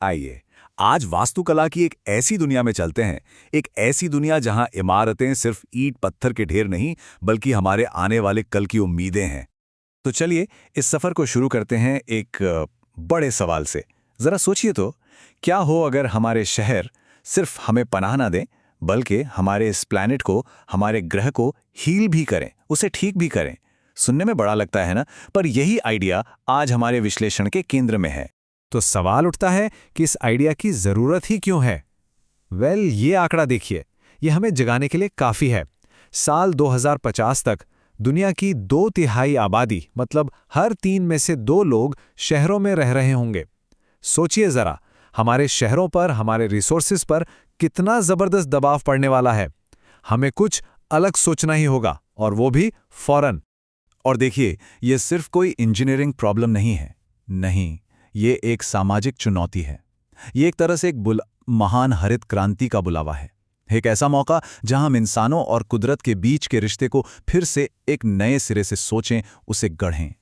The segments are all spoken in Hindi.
आइए, आज वास्तुकला की एक ऐसी दुनिया में चलते हैं, एक ऐसी दुनिया जहां इमारतें सिर्फ ईंट पत्थर के ढेर नहीं, बल्कि हमारे आने वाले कल की उम्मीदें हैं। तो चलिए, इस सफर को शुरू करते हैं एक बड़े सवाल से। जरा सोचिए तो, क्या हो अगर हमारे शहर सिर्फ हमें पनाह ना दें, बल्कि हमारे इस प्लैनेट को, हमारे ग्रह को हील भी करें, उसे ठीक भी करें। सुनने में बड़ा लगता है ना, पर यही आइडिया आज हमारे विश्लेषण के केंद्र में है। तो सवाल उठता है कि इस आइडिया की जरूरत ही क्यों है। ये आंकड़ा देखिए, ये हमें जगाने के लिए काफी है। साल 2050 तक दुनिया की 2/3 आबादी, मतलब हर 3 में से 2 लोग शहरों में रह रहे होंगे। सोचिए जरा, हमारे शहरों पर, हमारे रिसोर्सेज पर कितना जबरदस्त दबाव पड़ने वाला है। हमें कुछ अलग सोचना ही होगा, और वो भी फौरन। और देखिए, ये सिर्फ कोई इंजीनियरिंग प्रॉब्लम नहीं है। नहीं, ये एक सामाजिक चुनौती है। ये एक तरह से एक महान हरित क्रांति का बुलावा है। एक ऐसा मौका जहां हम इंसानों और कुदरत के बीच के रिश्ते को फिर से एक नए सिरे से सोचें, उसे गढ़ें।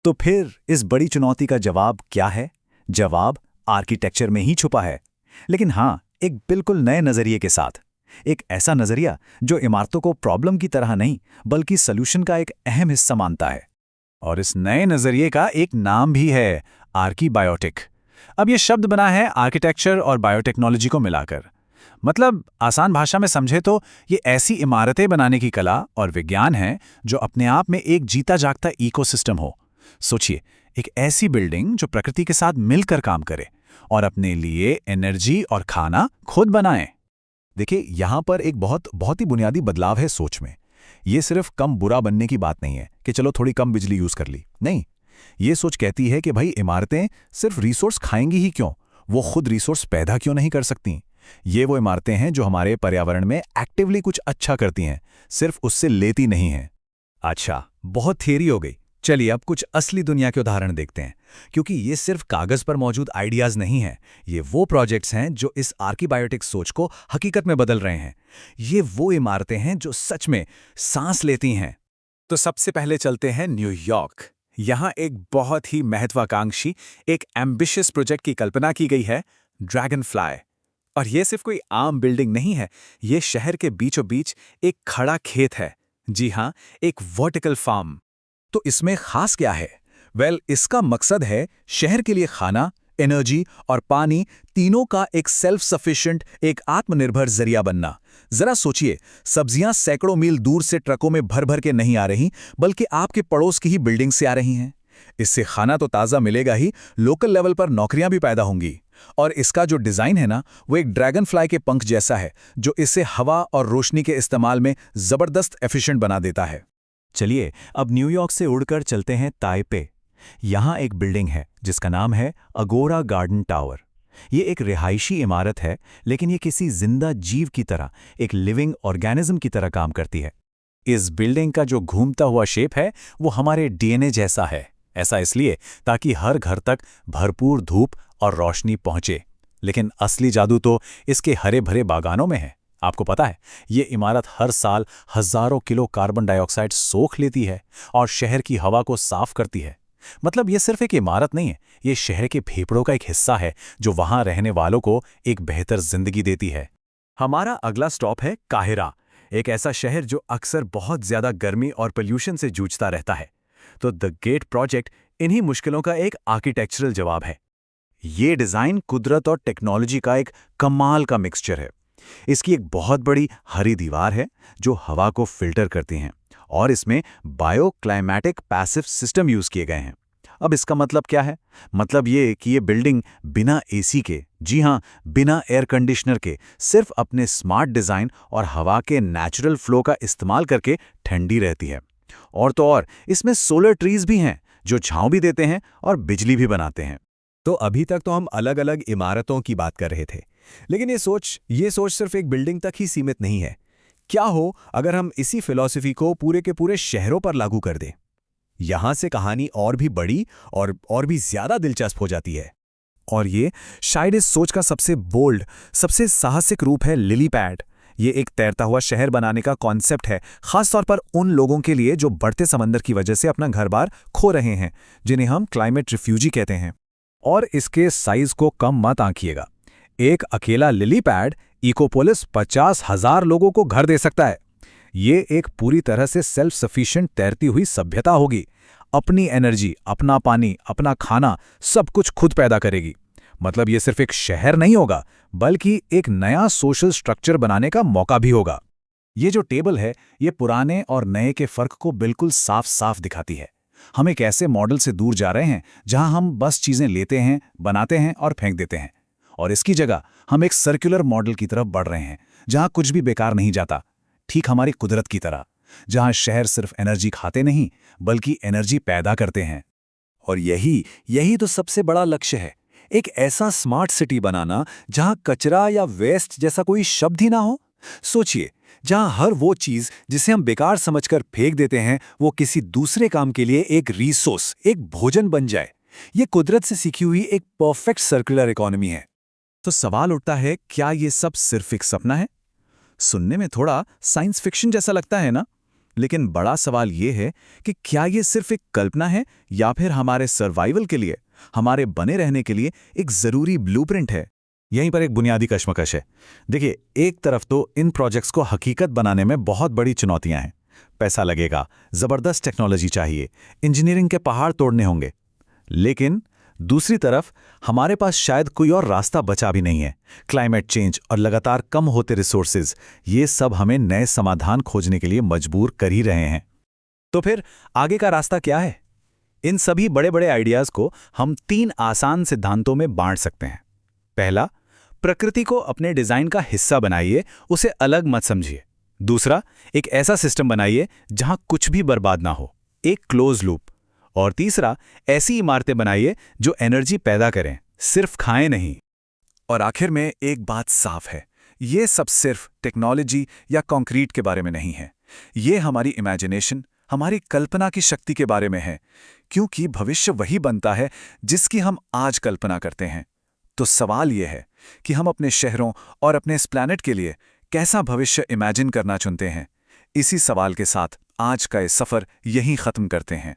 तो फिर इस बड़ी चुनौती का जवाब क्या है? जवाब आर्किटेक्चर में ही छुपा है। लेकिन हाँ, एक बिल्कुल नए नजरिए के साथ। एक ऐसा नजरिया जो इमारतों को प्रॉब्लम की तरह नहीं, बल्कि सॉल्यूशन का एक अहम हिस्सा मानता है। और इस नए नजरिए का एक नाम भी है, आर्कीबायोटिक। अब ये शब्द बना है आर्किटेक्चर और बायोटेक्नोलॉजी को मिलाकर। मतलब आसान भाषा में समझे तो ये ऐसी इमारतें बनाने की कला और विज्ञान है जो अपने आप में एक जीता जागता इकोसिस्टम हो। सोचिए, एक ऐसी बिल्डिंग जो प्रकृति के साथ मिलकर काम करे और अपने लिए एनर्जी और खाना खुद बनाए। देखिए, यहां पर एक बहुत ही बुनियादी बदलाव है सोच में। ये सिर्फ कम बुरा बनने की बात नहीं है कि चलो थोड़ी कम बिजली यूज कर ली। नहीं, ये सोच कहती है कि भाई, इमारतें सिर्फ रिसोर्स खाएंगी ही क्यों, वो खुद रिसोर्स पैदा क्यों नहीं कर सकती। ये वो इमारतें हैं जो हमारे पर्यावरण में एक्टिवली कुछ अच्छा करती हैं, सिर्फ उससे लेती नहीं हैं। अच्छा, बहुत थियरी हो गई। चलिए अब कुछ असली दुनिया के उदाहरण देखते हैं, क्योंकि ये सिर्फ कागज पर मौजूद आइडियाज नहीं हैं। ये वो प्रोजेक्ट्स हैं जो इस आर्कीबायोटिक सोच को हकीकत में बदल रहे हैं। ये वो इमारतें हैं जो सच में सांस लेती हैं। तो सबसे पहले चलते हैं न्यूयॉर्क। यहाँ एक बहुत ही महत्वाकांक्षी, एक एम्बिशियस प्रोजेक्ट की कल्पना की गई है, ड्रैगन फ्लाई। और ये सिर्फ कोई आम बिल्डिंग नहीं है, ये शहर के बीचों बीच एक खड़ा खेत है। जी हाँ, एक वर्टिकल फार्म। तो इसमें खास क्या है? इसका मकसद है शहर के लिए खाना, एनर्जी और पानी तीनों का एक सेल्फ सफिशिएंट, एक आत्मनिर्भर जरिया बनना। जरा सोचिए, सब्जियां सैकड़ों मील दूर से ट्रकों में भर भर के नहीं आ रही, बल्कि आपके पड़ोस की ही बिल्डिंग से आ रही हैं। इससे खाना तो ताज़ा मिलेगा ही, लोकल लेवल पर नौकरियां भी पैदा होंगी। और इसका जो डिज़ाइन है ना, वो एक ड्रैगन फ्लाई के पंख जैसा है, जो इसे हवा और रोशनी के इस्तेमाल में ज़बरदस्त एफिशिएंट बना देता है। चलिए अब न्यूयॉर्क से उड़कर चलते हैं ताइपे। यहाँ एक बिल्डिंग है जिसका नाम है अगोरा गार्डन टावर। ये एक रिहायशी इमारत है, लेकिन ये किसी जिंदा जीव की तरह, एक लिविंग ऑर्गेनिज्म की तरह काम करती है। इस बिल्डिंग का जो घूमता हुआ शेप है, वो हमारे डीएनए जैसा है। ऐसा इसलिए ताकि हर घर तक भरपूर धूप और रोशनी पहुंचे। लेकिन असली जादू तो इसके हरे भरे बागानों में है। आपको पता है, ये इमारत हर साल हजारों किलो कार्बन डाइऑक्साइड सोख लेती है और शहर की हवा को साफ करती है। मतलब ये सिर्फ एक इमारत नहीं है, ये शहर के फेफड़ों का एक हिस्सा है जो वहां रहने वालों को एक बेहतर जिंदगी देती है। हमारा अगला स्टॉप है काहिरा, एक ऐसा शहर जो अक्सर बहुत ज्यादा गर्मी और पोल्यूशन से जूझता रहता है। तो द गेट प्रोजेक्ट इन्हीं मुश्किलों का एक आर्किटेक्चरल जवाब है। ये डिजाइन कुदरत और टेक्नोलॉजी का एक कमाल का मिक्सचर है। इसकी एक बहुत बड़ी हरी दीवार है जो हवा को फिल्टर करती हैं, और इसमें बायोक्लाइमेटिक पैसिव सिस्टम यूज किए गए हैं। अब इसका मतलब क्या है? मतलब ये कि ये बिल्डिंग बिना एसी के, जी हां, बिना एयर कंडीशनर के, सिर्फ अपने स्मार्ट डिजाइन और हवा के नेचुरल फ्लो का इस्तेमाल करके ठंडी रहती है। और तो और इसमें सोलर ट्रीज भी हैं जो छांव भी देते हैं और बिजली भी बनाते हैं। तो अभी तक तो हम अलग अलग इमारतों की बात कर रहे थे, लेकिन ये सोच सिर्फ एक बिल्डिंग तक ही सीमित नहीं है। क्या हो अगर हम इसी फिलॉसफी को पूरे के पूरे शहरों पर लागू कर दें? यहां से कहानी और भी बड़ी और भी ज्यादा दिलचस्प हो जाती है। और ये शायद इस सोच का सबसे बोल्ड, सबसे साहसिक रूप है लिली पैड। ये एक तैरता हुआ शहर बनाने का कॉन्सेप्ट है, खासतौर पर उन लोगों के लिए जो बढ़ते समंदर की वजह से अपना घर बार खो रहे हैं, जिन्हें हम क्लाइमेट रिफ्यूजी कहते हैं। और इसके साइज को कम मत आंकिएगा। एक अकेला लिली पैड इकोपोलिस 50,000 लोगों को घर दे सकता है। ये एक पूरी तरह से सेल्फ सफिशिएंट तैरती हुई सभ्यता होगी। अपनी एनर्जी, अपना पानी, अपना खाना सब कुछ खुद पैदा करेगी। मतलब ये सिर्फ एक शहर नहीं होगा, बल्कि एक नया सोशल स्ट्रक्चर बनाने का मौका भी होगा। ये जो टेबल है, ये पुराने और नए के फर्क को बिल्कुल साफ साफ दिखाती है। हम एक ऐसे मॉडल से दूर जा रहे हैं जहां हम बस चीजें लेते हैं, बनाते हैं और फेंक देते हैं, और इसकी जगह हम एक सर्कुलर मॉडल की तरफ बढ़ रहे हैं जहां कुछ भी बेकार नहीं जाता, ठीक हमारी कुदरत की तरह, जहां शहर सिर्फ एनर्जी खाते नहीं बल्कि एनर्जी पैदा करते हैं। और यही तो सबसे बड़ा लक्ष्य है, एक ऐसा स्मार्ट सिटी बनाना जहां कचरा या वेस्ट जैसा कोई शब्द ही ना हो। सोचिए, जहां हर वो चीज जिसे हम बेकार समझकर फेंक देते हैं वो किसी दूसरे काम के लिए एक रिसोर्स, एक भोजन बन जाए। ये कुदरत से सीखी हुई एक परफेक्ट सर्कुलर इकोनॉमी है। तो सवाल उठता है, क्या ये सब सिर्फ एक सपना है? सुनने में थोड़ा साइंस फिक्शन जैसा लगता है ना? लेकिन बड़ा सवाल ये है कि क्या ये सिर्फ एक कल्पना है या फिर हमारे सर्वाइवल के लिए, हमारे बने रहने के लिए एक जरूरी ब्लूप्रिंट है? यहीं पर एक बुनियादी कश्मकश है। देखिए, एक तरफ तो इन प्रोजेक्ट्स को हकीकत बनाने में बहुत बड़ी चुनौतियां हैं। पैसा लगेगा, जबरदस्त टेक्नोलॉजी चाहिए, इंजीनियरिंग के पहाड़ तोड़ने होंगे। लेकिन दूसरी तरफ हमारे पास शायद कोई और रास्ता बचा भी नहीं है। क्लाइमेट चेंज और लगातार कम होते रिसोर्सेज, ये सब हमें नए समाधान खोजने के लिए मजबूर कर ही रहे हैं। तो फिर आगे का रास्ता क्या है? इन सभी बड़े बड़े आइडियाज को हम 3 आसान सिद्धांतों में बांट सकते हैं। पहला, प्रकृति को अपने डिजाइन का हिस्सा बनाइए, उसे अलग मत समझिए। दूसरा, एक ऐसा सिस्टम बनाइए जहां कुछ भी बर्बाद ना हो, एक क्लोज लूप। और तीसरा, ऐसी इमारतें बनाइए जो एनर्जी पैदा करें, सिर्फ खाएं नहीं। और आखिर में एक बात साफ है, ये सब सिर्फ टेक्नोलॉजी या कंक्रीट के बारे में नहीं है। ये हमारी इमेजिनेशन, हमारी कल्पना की शक्ति के बारे में है, क्योंकि भविष्य वही बनता है जिसकी हम आज कल्पना करते हैं। तो सवाल यह है कि हम अपने शहरों और अपने इस प्लैनेट के लिए कैसा भविष्य इमेजिन करना चुनते हैं। इसी सवाल के साथ आज का ये सफ़र यहीं ख़त्म करते हैं।